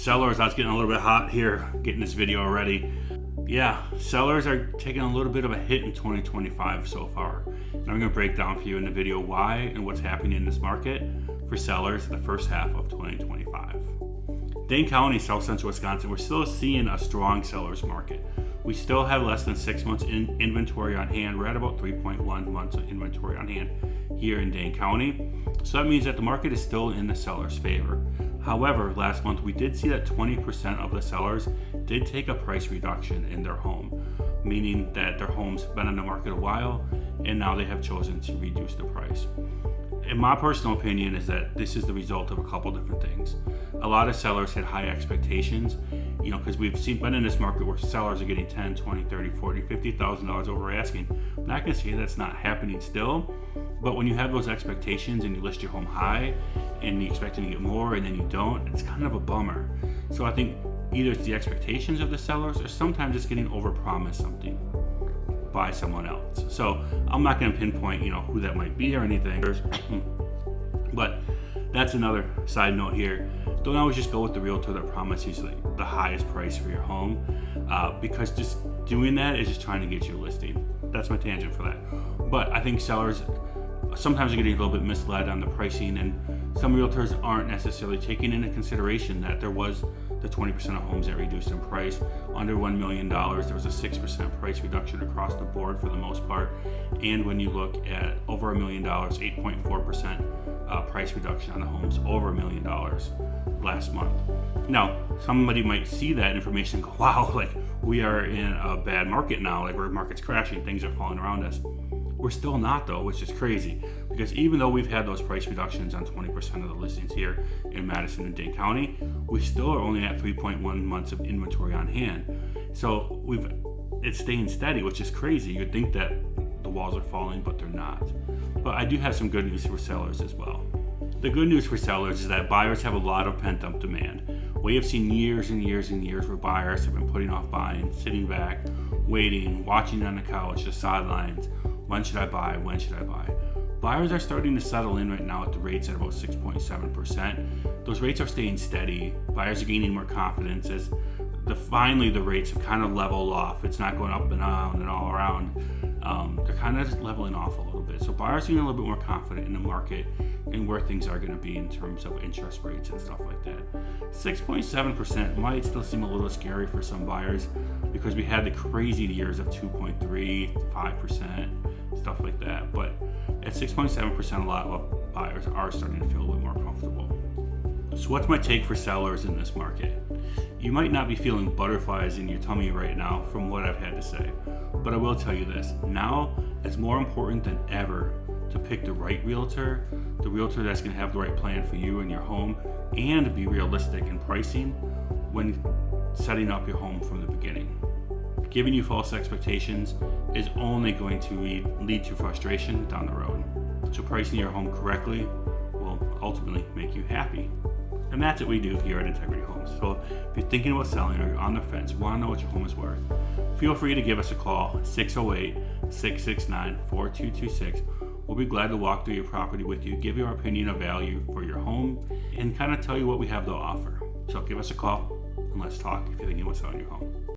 Sellers, I was getting a little bit hot here getting this video already. Yeah, sellers are taking a little bit of a hit in 2025 so far. And I'm going to break down for you in the video why and what's happening in this market for sellers the first half of 2025. Dane County, South Central Wisconsin, we're still seeing a strong seller's market. We still have less than 6 months in inventory on hand. We're at about 3.1 months of inventory on hand here in Dane County. So that means that the market is still in the seller's favor. However, last month we did see that 20% of the sellers did take a price reduction in their home, meaning that their home's been on the market a while and now they have chosen to reduce the price. In my personal opinion is that this is the result of a couple different things. A lot of sellers had high expectations, because we've been in this market where sellers are getting $10, $20, $30, $40, $50,000 over asking. I'm not going to say that's not happening still, but when you have those expectations and you list your home high and you expect to get more and then you don't, it's kind of a bummer. So I think either it's the expectations of the sellers or sometimes it's getting overpromised something by someone else. So I'm not going to pinpoint, who that might be or anything, but that's another side note here. Don't always just go with the realtor that promises the highest price for your home, because just doing that is just trying to get you a listing. That's my tangent for that. But I think sellers sometimes are getting a little bit misled on the pricing, and some realtors aren't necessarily taking into consideration that there was the 20% of homes that reduced in price. Under $1 million, there was a 6% price reduction across the board for the most part. And when you look at over $1 million, 8.4% price reduction on the homes over $1 million last month. Now, somebody might see that information and go, wow, we are in a bad market now, where market's crashing, things are falling around us. We're still not though, which is crazy, because even though we've had those price reductions on 20% of the listings here in Madison and Dane County, we still are only at 3.1 months of inventory on hand. So it's staying steady, which is crazy. You'd think that the walls are falling, but they're not. But I do have some good news for sellers as well. The good news for sellers is that buyers have a lot of pent-up demand. We have seen years and years and years where buyers have been putting off buying, sitting back, waiting, watching on the couch, the sidelines. When should I buy? When should I buy? Buyers are starting to settle in right now at the rates at about 6.7%. Those rates are staying steady. Buyers are gaining more confidence as finally the rates have kind of leveled off. It's not going up and down and all around. They're kind of just leveling off a little bit. So buyers are getting a little bit more confident in the market and where things are going to be in terms of interest rates and stuff like that. 6.7% might still seem a little scary for some buyers because we had the crazy years of 2.3, 5%, stuff like that. But at 6.7%, a lot of buyers are starting to feel a little more comfortable. So what's my take for sellers in this market? You might not be feeling butterflies in your tummy right now from what I've had to say, but I will tell you this. Now it's more important than ever to pick the right realtor, the realtor that's going to have the right plan for you and your home, and be realistic in pricing when setting up your home from the beginning. Giving you false expectations is only going to lead to frustration down the road. So pricing your home correctly will ultimately make you happy. And that's what we do here at Integrity Homes. So if you're thinking about selling or you're on the fence, want to know what your home is worth, feel free to give us a call, 608-669-4226. We'll be glad to walk through your property with you, give you our opinion of value for your home, and kind of tell you what we have to offer. So give us a call and let's talk if you're thinking about selling your home.